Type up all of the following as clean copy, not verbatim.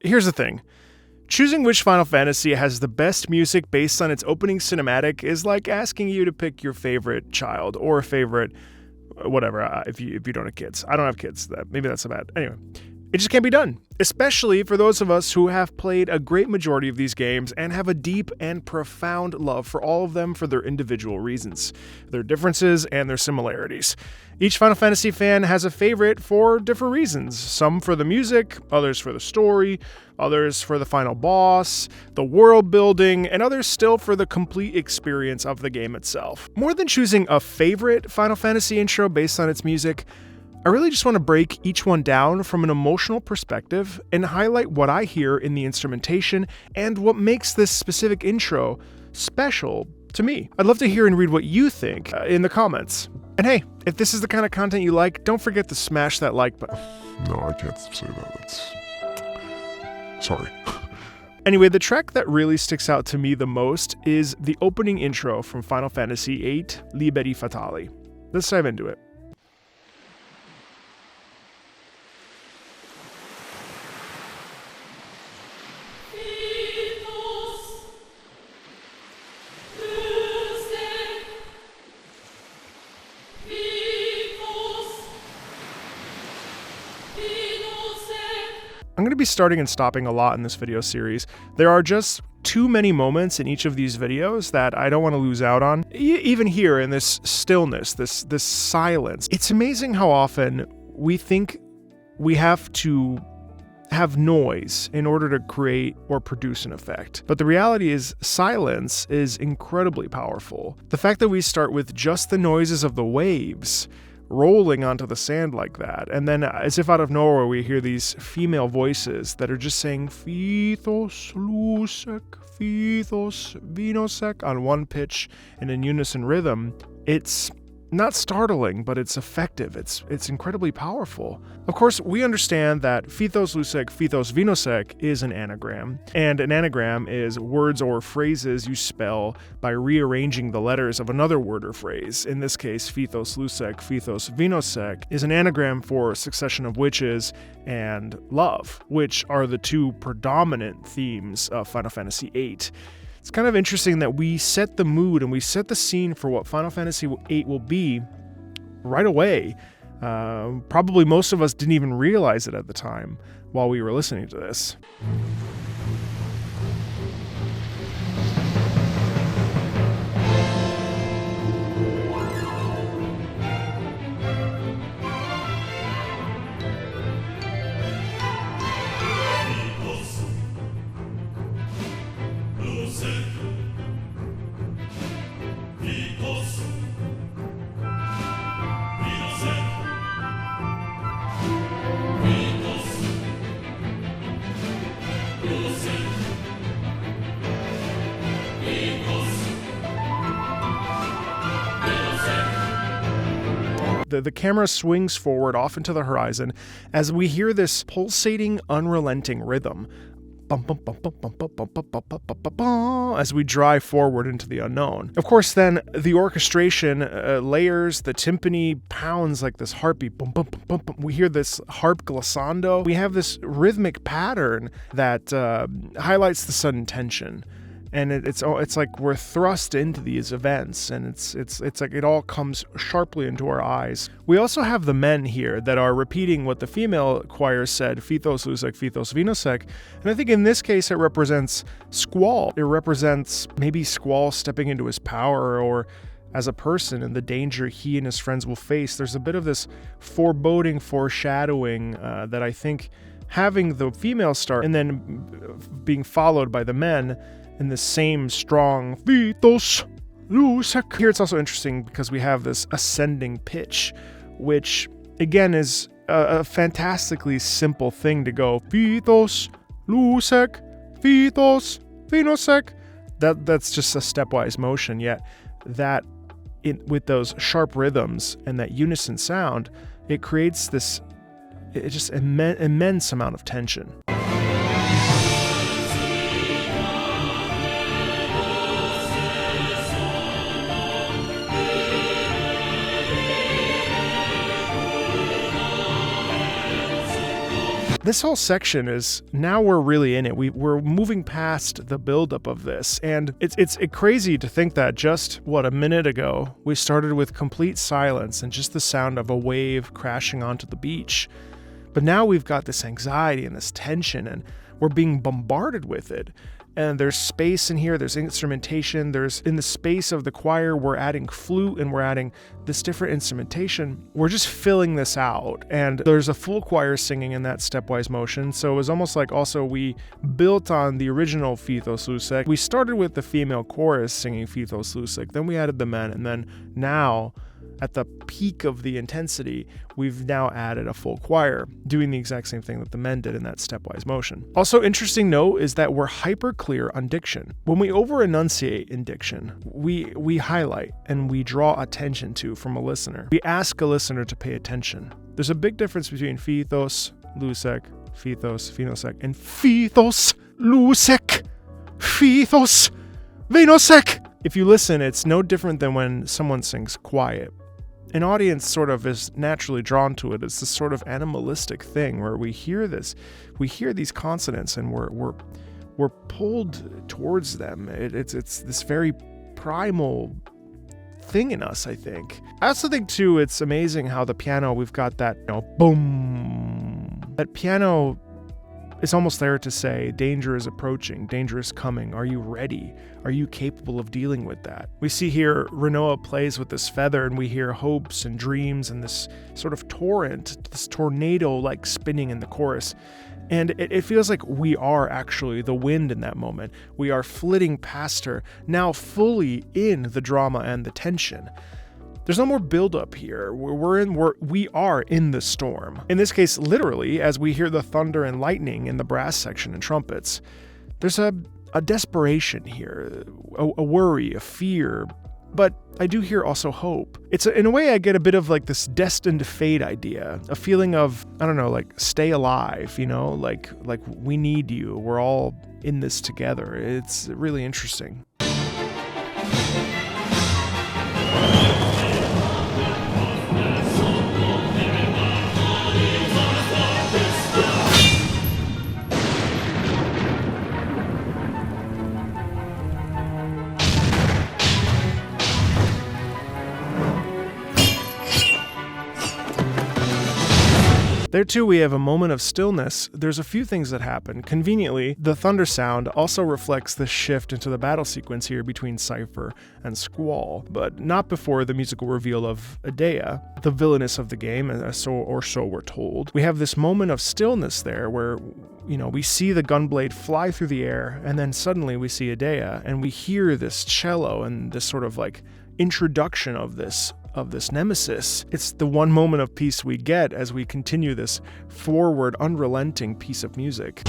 Here's the thing. Choosing which Final Fantasy has the best music based on its opening cinematic is like asking you to pick your favorite child or a favorite whatever, if you don't have kids. I don't have kids. Maybe that's so bad. Anyway, it just can't be done, especially for those of us who have played a great majority of these games and have a deep and profound love for all of them for their individual reasons, their differences, and their similarities. Each Final Fantasy fan has a favorite for different reasons. Some for the music, others for the story, others for the final boss, the world building, and others still for the complete experience of the game itself. More than choosing a favorite Final Fantasy intro based on its music, I really just want to break each one down from an emotional perspective and highlight what I hear in the instrumentation and what makes this specific intro special to me. I'd love to hear and read what you think in the comments. And hey, if this is the kind of content you like, don't forget to smash that like button. No, I can't say that. Sorry. Anyway, the track that really sticks out to me the most is the opening intro from Final Fantasy VIII, Liberi Fatali. Let's dive into it. I'm going to be starting and stopping a lot in this video series. There are just too many moments in each of these videos that I don't want to lose out on. Even here in this stillness, this silence. It's amazing how often we think we have to have noise in order to create or produce an effect. But the reality is silence is incredibly powerful. The fact that we start with just the noises of the waves rolling onto the sand like that, and then as if out of nowhere we hear these female voices that are just saying Fithos Lusek, Fithos Vinosek on one pitch in a unison rhythm. It's not startling, but it's effective. It's incredibly powerful. Of course, we understand that Fithos Lusek, Fithos Vinosek is an anagram, and an anagram is words or phrases you spell by rearranging the letters of another word or phrase. In this case, Fithos Lusek, Fithos Vinosek is an anagram for succession of witches and love, which are the two predominant themes of Final Fantasy VIII. It's kind of interesting that we set the mood and we set the scene for what Final Fantasy VIII will be right away. Probably most of us didn't even realize it at the time while we were listening to this. The camera swings forward off into the horizon as we hear this pulsating, unrelenting rhythm. As we drive forward into the unknown. Of course, then the orchestration layers, the timpani pounds like this heartbeat. We hear this harp glissando. We have this rhythmic pattern that highlights the sudden tension. And it's like we're thrust into these events, and it's like it all comes sharply into our eyes. We also have the men here that are repeating what the female choir said, Fithos Lusek, Fithos Vinosek, and I think in this case it represents Squall. It represents maybe Squall stepping into his power, or as a person and the danger he and his friends will face. There's a bit of this foreboding, foreshadowing that I think having the female start and then being followed by the men in the same strong Fithos Lusek. Here it's also interesting because we have this ascending pitch, which again is a fantastically simple thing to go Fithos Lusek, Fithos Vinosek. That's just a stepwise motion, yet that with those sharp rhythms and that unison sound, it creates this just immense amount of tension. This whole section is, now we're really in it. We're moving past the buildup of this, and it's crazy to think that just, a minute ago, we started with complete silence and just the sound of a wave crashing onto the beach. But now we've got this anxiety and this tension, and we're being bombarded with it. And there's space in here, there's instrumentation, in the space of the choir, we're adding flute and we're adding this different instrumentation. We're just filling this out. And there's a full choir singing in that stepwise motion. So it was almost like also we built on the original Fithos Lusek. We started with the female chorus singing Fithos Lusek, then we added the men, and then now, at the peak of the intensity, we've now added a full choir, doing the exact same thing that the men did in that stepwise motion. Also, interesting note is that we're hyper clear on diction. When we over enunciate in diction, we highlight and we draw attention to from a listener. We ask a listener to pay attention. There's a big difference between Fithos Lusek, Fithos, Phenosek, and Fithos Lusek, Fithos Venosek. If you listen, it's no different than when someone sings quiet. An audience sort of is naturally drawn to it. It's this sort of animalistic thing where we hear these consonants, and we're pulled towards them. It's this very primal thing in us, I think. I also think too, it's amazing how the piano, we've got that, boom. That piano is almost there to say, danger is approaching, danger is coming. Are you ready? Are you capable of dealing with that? We see here Renoa plays with this feather, and we hear hopes and dreams and this sort of torrent, this tornado like spinning in the chorus. And it feels like we are actually the wind in that moment. We are flitting past her, now fully in the drama and the tension. There's no more buildup here. We are in the storm. In this case, literally, as we hear the thunder and lightning in the brass section and trumpets, there's a desperation here, a worry, a fear. But I do hear also hope. In a way, I get a bit of like this destined fate idea, a feeling of, I don't know, like stay alive, like we need you. We're all in this together. It's really interesting. There too, we have a moment of stillness. There's a few things that happen. Conveniently, the thunder sound also reflects the shift into the battle sequence here between Cypher and Squall, but not before the musical reveal of Idea, the villainess of the game, so we're told. We have this moment of stillness there where, we see the gunblade fly through the air, and then suddenly we see Idea, and we hear this cello and this sort of like introduction of this nemesis. It's the one moment of peace we get as we continue this forward, unrelenting piece of music.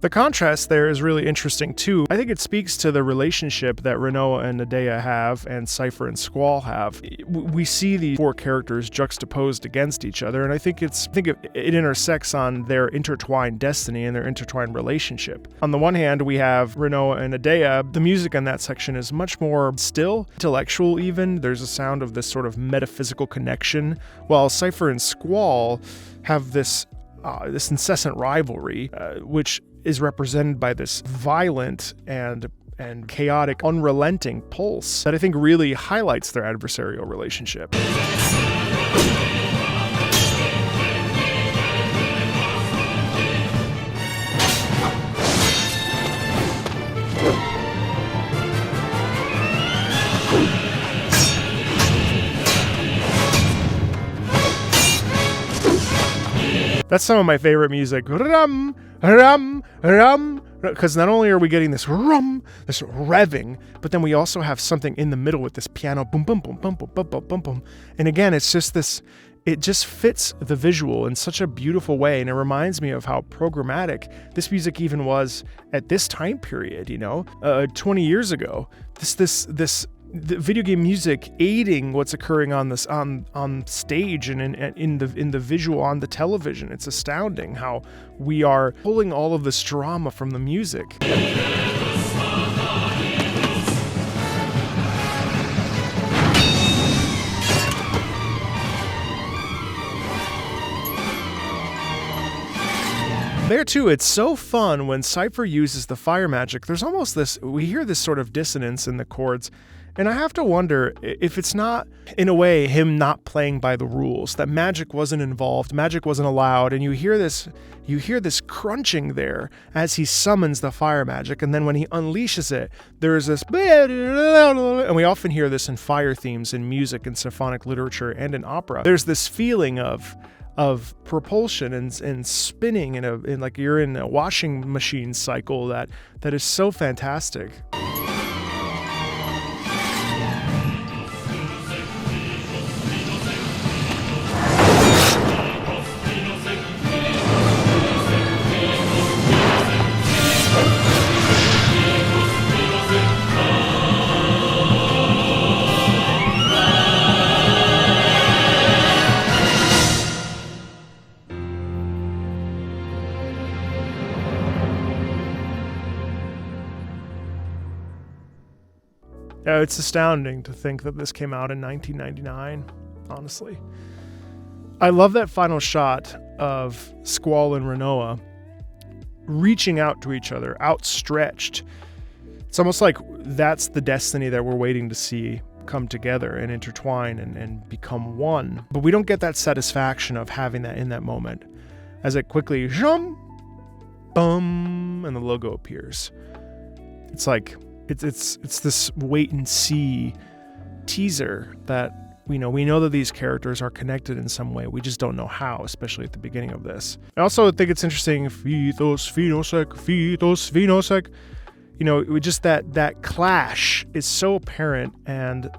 The contrast there is really interesting too. I think it speaks to the relationship that Renoa and Idea have and Cypher and Squall have. We see these four characters juxtaposed against each other, and I think it intersects on their intertwined destiny and their intertwined relationship. On the one hand, we have Renoa and Idea. The music in that section is much more still, intellectual even. There's a sound of this sort of metaphysical connection, while Cypher and Squall have this incessant rivalry, which is represented by this violent and chaotic, unrelenting pulse that I think really highlights their adversarial relationship. That's some of my favorite music. rum, rum, because not only are we getting this rum, this revving, but then we also have something in the middle with this piano, boom, boom, boom, boom, boom, boom, boom, boom, boom. And again, it's just this, it just fits the visual in such a beautiful way. And it reminds me of how programmatic this music even was at this time period, 20 years ago. The video game music aiding what's occurring on this on stage and in the visual on the television. It's astounding how we are pulling all of this drama from the music. There too, it's so fun when Cypher uses the fire magic. There's almost this, we hear this sort of dissonance in the chords, and I have to wonder if it's not, in a way, him not playing by the rules, that magic wasn't involved, magic wasn't allowed, and you hear this crunching there as he summons the fire magic, and then when he unleashes it, there's this, and we often hear this in fire themes in music and symphonic literature and in opera. There's this feeling of propulsion and spinning in like you're in a washing machine cycle that is so fantastic. It's astounding to think that this came out in 1999, honestly. I love that final shot of Squall and Renoa reaching out to each other, outstretched. It's almost like that's the destiny that we're waiting to see come together and intertwine and become one. But we don't get that satisfaction of having that in that moment, as it quickly, bum, and the logo appears. It's like, it's this wait and see teaser that we know that these characters are connected in some way. We just don't know how, especially at the beginning of this. I also think it's interesting, Phytos Phenosec. Just that clash is so apparent, and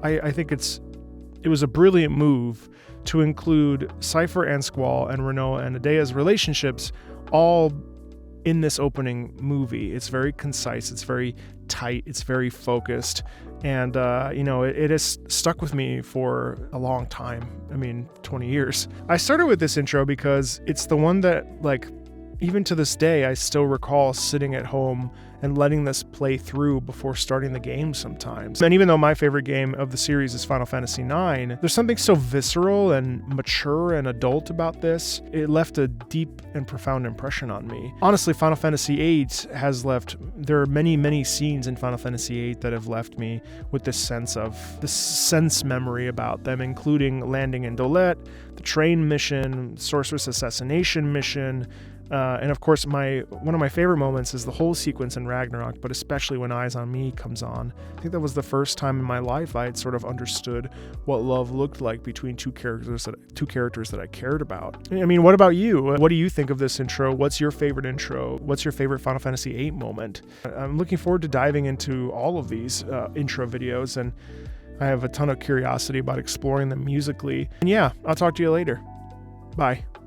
I think it was a brilliant move to include Cypher and Squall and Renoa and Adea's relationships all in this opening movie. It's very concise, it's very tight, it's very focused, and it has stuck with me for a long time. 20 years. I started with this intro because it's the one that, even to this day, I still recall sitting at home and letting this play through before starting the game sometimes. And even though my favorite game of the series is Final Fantasy IX, there's something so visceral and mature and adult about this. It left a deep and profound impression on me. Honestly, Final Fantasy VIII there are many, many scenes in Final Fantasy VIII that have left me with this sense memory about them, including landing in Dolette, the train mission, Sorceress assassination mission, and of course, one of my favorite moments is the whole sequence in Ragnarok, but especially when Eyes on Me comes on. I think that was the first time in my life I had sort of understood what love looked like between two characters that I cared about. What about you? What do you think of this intro? What's your favorite intro? What's your favorite Final Fantasy VIII moment? I'm looking forward to diving into all of these intro videos, and I have a ton of curiosity about exploring them musically. And yeah, I'll talk to you later. Bye.